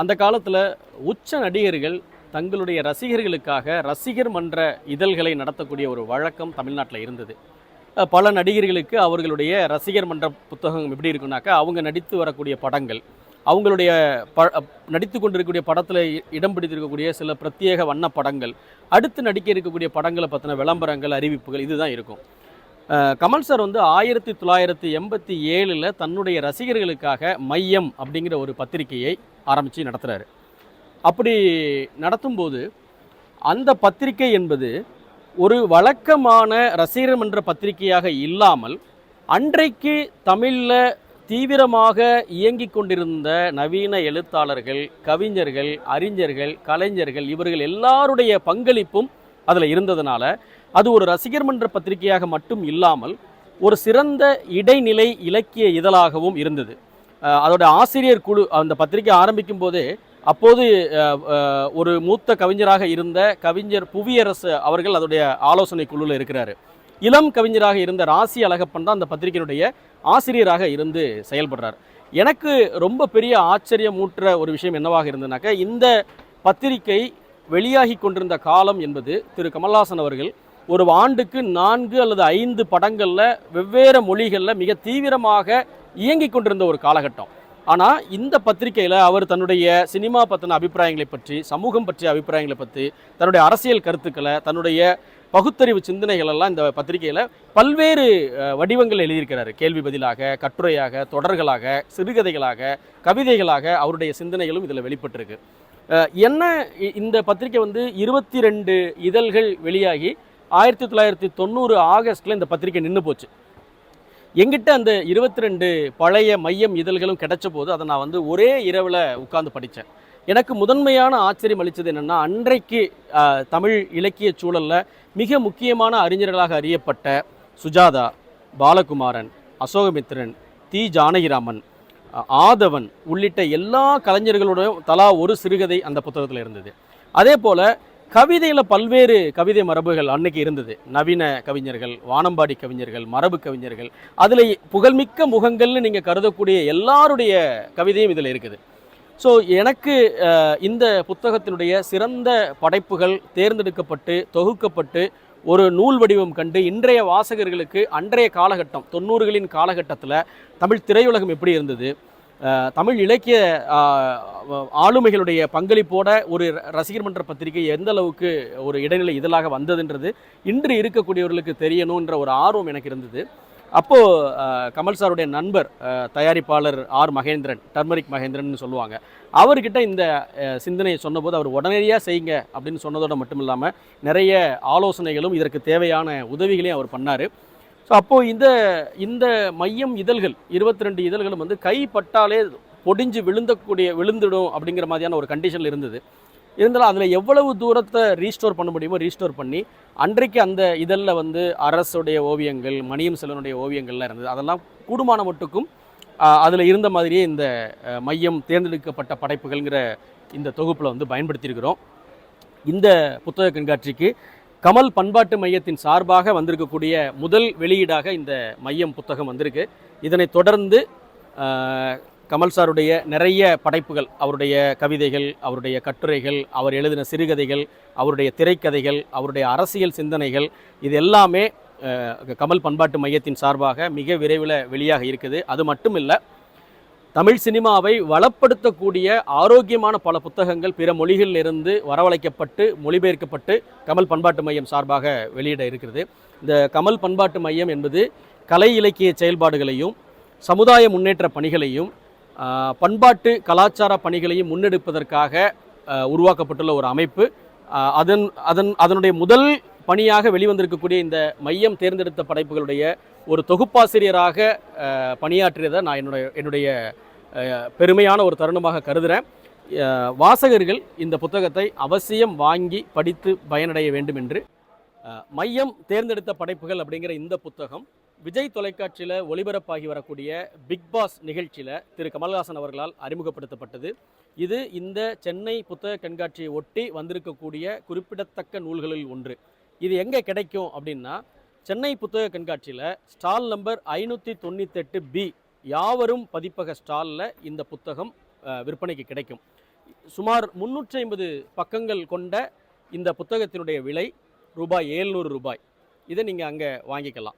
அந்த காலத்தில் உச்ச நடிகர்கள் தங்களுடைய ரசிகர்களுக்காக ரசிகர் மன்ற இதழ்களை நடத்தக்கூடிய ஒரு வழக்கம் தமிழ்நாட்டில் இருந்தது. பல நடிகர்களுக்கு அவர்களுடைய ரசிகர் மன்ற புத்தகம் எப்படி இருக்குன்னாக்கா, அவங்க நடித்து வரக்கூடிய படங்கள், அவங்களுடைய நடித்து கொண்டிருக்கக்கூடிய படத்தில் இடம் பிடித்திருக்கக்கூடிய சில பிரத்யேக வண்ண படங்கள், அடுத்து நடிக்க இருக்கக்கூடிய படங்களை பற்றின விளம்பரங்கள், அறிவிப்புகள் இதுதான் இருக்கும். கமல் சார் வந்து 1987 தன்னுடைய ரசிகர்களுக்காக மையம் அப்படிங்கிற ஒரு பத்திரிகையை ஆரம்பித்து நடத்துகிறாரு. அப்படி நடத்தும்போது அந்த பத்திரிகை என்பது ஒரு வழக்கமான ரசிகர் மன்ற பத்திரிகையாக இல்லாமல், அன்றைக்கு தமிழில் தீவிரமாக இயங்கிக் கொண்டிருந்த நவீன எழுத்தாளர்கள், கவிஞர்கள், அறிஞர்கள், கலைஞர்கள் இவர்கள் எல்லாருடைய பங்களிப்பும் அதில் இருந்ததுனால அது ஒரு ரசிகர் மன்ற பத்திரிகையாக மட்டும் இல்லாமல் ஒரு சிறந்த இடைநிலை இலக்கிய இதழாகவும் இருந்தது. அதோட ஆசிரியர் குழு அந்த பத்திரிகை ஆரம்பிக்கும் போதே அப்போது ஒரு மூத்த கவிஞராக இருந்த கவிஞர் புவியரசு அவர்கள் அதோடைய ஆலோசனை குழுவில் இருக்கிறாரு. இளம் கவிஞராக இருந்த ராசி அழகப்பன் தான் அந்த பத்திரிகையினுடைய ஆசிரியராக இருந்து செயல்படுறார். எனக்கு ரொம்ப பெரிய ஆச்சரியமூட்டுற ஒரு விஷயம் என்னவாக இருந்ததுனாக்கா, இந்த பத்திரிகை வெளியாகி கொண்டிருந்த காலம் என்பது திரு கமல்ஹாசன் அவர்கள் ஒரு ஆண்டுக்கு 4 அல்லது 5 படங்களில் வெவ்வேறு மொழிகளில் மிக தீவிரமாக இயங்கி கொண்டிருந்த ஒரு காலகட்டம். ஆனால் இந்த பத்திரிகையில் அவர் தன்னுடைய சினிமா பற்றின அபிப்பிராயங்களை பற்றி, சமூகம் பற்றிய அபிப்பிராயங்களை பற்றி, தன்னுடைய அரசியல் கருத்துக்களை, தன்னுடைய பகுத்தறிவு சிந்தனைகள் எல்லாம் இந்த பத்திரிகையில் பல்வேறு வடிவங்கள் எழுதியிருக்கிறார். கேள்வி பதிலாக, கட்டுரையாக, தொடர்களாக, சிறுகதைகளாக, கவிதைகளாக அவருடைய சிந்தனைகளும் இதில் வெளிப்பட்டிருக்கு. என்ன இந்த பத்திரிகை வந்து 22 இதழ்கள் வெளியாகி 1990 ஆகஸ்டில் இந்த பத்திரிகை நின்று போச்சு. எங்கிட்ட அந்த 22 பழைய மையம் இதழ்களும் கிடைச்ச போது அதை நான் வந்து ஒரே இரவில் உட்கார்ந்து படித்தேன். எனக்கு முதன்மையான ஆச்சரியம் அளித்தது என்னென்னா, அன்றைக்கு தமிழ் இலக்கிய சூழலில் மிக முக்கியமான அறிஞர்களாக அறியப்பட்ட சுஜாதா, பாலகுமாரன், அசோகமித்திரன், தி ஜானகிராமன், ஆதவன் உள்ளிட்ட எல்லா கலைஞர்களுடைய தலா ஒரு சிறுகதை அந்த புத்தகத்தில் இருந்தது. அதே போல் கவிதையில் பல்வேறு கவிதை மரபுகள் அன்னைக்கு இருந்தது. நவீன கவிஞர்கள், வானம்பாடி கவிஞர்கள், மரபு கவிஞர்கள், அதில் புகழ்மிக்க முகங்கள்னு நீங்கள் கருதக்கூடிய எல்லாருடைய கவிதையும் இதில் இருக்குது. ஸோ எனக்கு இந்த புத்தகத்தினுடைய சிறந்த படைப்புகள் தேர்ந்தெடுக்கப்பட்டு தொகுக்கப்பட்டு ஒரு நூல் வடிவம் கண்டு இன்றைய வாசகர்களுக்கு அன்றைய காலகட்டம் 90களின் காலகட்டத்தில் தமிழ் திரையுலகம் எப்படி இருந்தது, தமிழ் இலக்கிய ஆளுமைகளுடைய பங்களிப்போட ஒரு ரசிகர் மன்ற பத்திரிகை எந்த அளவுக்கு ஒரு இடைநிலை இதழாக வந்ததுன்றது இன்று இருக்கக்கூடியவர்களுக்கு தெரியணுன்ற ஒரு ஆர்வம் எனக்கு இருந்தது. அப்போது கமல் சாருடைய நண்பர் தயாரிப்பாளர் ஆர் மகேந்திரன், டர்மரிக் மகேந்திரன் சொல்லுவாங்க, அவர்கிட்ட இந்த சிந்தனையை சொன்னபோது அவர் உடனடியாக செய்யுங்க அப்படின்னு சொன்னதோடு மட்டும் இல்லாமல் நிறைய ஆலோசனைகளும் இதற்கு தேவையான உதவிகளையும் அவர் பண்ணார். ஸோ அப்போது இந்த மையம் இதழ்கள் 22 இதழ்களும் வந்து கைப்பட்டாலே பொடிஞ்சு விழுந்துடும் அப்படிங்கிற மாதிரியான ஒரு கண்டிஷனில் இருந்தது. இருந்தாலும் அதில் எவ்வளவு தூரத்தை ரீஸ்டோர் பண்ண முடியுமோ ரீஸ்டோர் பண்ணி, அன்றைக்கு அந்த இதழில் வந்து அரசுடைய ஓவியங்கள், மணியம் செல்வனுடைய ஓவியங்கள்லாம் இருந்தது. அதெல்லாம் கூடுமான மட்டுக்கும் அதில் இருந்த மாதிரியே இந்த மையம் தேர்ந்தெடுக்கப்பட்ட படைப்புகள்ங்கிற இந்த தொகுப்பில் வந்து பயன்படுத்தியிருக்கிறோம். இந்த புத்தக கண்காட்சிக்கு கமல் பண்பாட்டு மையத்தின் சார்பாக வந்திருக்கக்கூடிய முதல் வெளியீடாக இந்த மையம் புத்தகம் வந்திருக்கு. இதனை தொடர்ந்து கமல் சாருடைய நிறைய படைப்புகள், அவருடைய கவிதைகள், அவருடைய கட்டுரைகள், அவர் எழுதின சிறுகதைகள், அவருடைய திரைக்கதைகள், அவருடைய அரசியல் சிந்தனைகள், இது எல்லாமே கமல் பண்பாட்டு மையத்தின் சார்பாக மிக விரைவில் வெளியாக இருக்குது. அது மட்டும் இல்லை, தமிழ் சினிமாவை வளப்படுத்தக்கூடிய ஆரோக்கியமான பல புத்தகங்கள் பிற மொழிகளிலிருந்து வரவழைக்கப்பட்டு மொழிபெயர்க்கப்பட்டு கமல் பண்பாட்டு மையம் சார்பாக வெளியிட இருக்கிறது. இந்த கமல் பண்பாட்டு மையம் என்பது கலை இலக்கிய செயல்பாடுகளையும் சமுதாய முன்னேற்ற பணிகளையும் பண்பாட்டு கலாச்சார பணிகளையும் முன்னெடுப்பதற்காக உருவாக்கப்பட்டுள்ள ஒரு அமைப்பு. அதனுடைய முதல் பணியாக வெளிவந்திருக்கக்கூடிய இந்த மையம் தேர்ந்தெடுத்த படைப்புகளுடைய ஒரு தொகுப்பாசிரியராக பணியாற்றியதை நான் என்னுடைய பெருமையான ஒரு தருணமாக கருதுகிறேன். வாசகர்கள் இந்த புத்தகத்தை அவசியம் வாங்கி படித்து பயனடைய வேண்டும் என்று. மையம் தேர்ந்தெடுத்த படைப்புகள் அப்படிங்கிற இந்த புத்தகம் விஜய் தொலைக்காட்சியில் ஒளிபரப்பாகி வரக்கூடிய பிக் பாஸ் நிகழ்ச்சியில் திரு கமல்ஹாசன் அவர்களால் அறிமுகப்படுத்தப்பட்டது. இது இந்த சென்னை புத்தக கண்காட்சியை ஒட்டி வந்திருக்கக்கூடிய குறிப்பிடத்தக்க நூல்களில் ஒன்று. இது எங்கே கிடைக்கும் அப்படின்னா, சென்னை புத்தக கண்காட்சியில் ஸ்டால் நம்பர் 598B யாவரும் பதிப்பக ஸ்டாலில் இந்த புத்தகம் விற்பனைக்கு கிடைக்கும். சுமார் 350 பக்கங்கள் கொண்ட இந்த புத்தகத்தினுடைய விலை ரூபாய் 700. இதை நீங்கள் அங்கே வாங்கிக்கலாம்.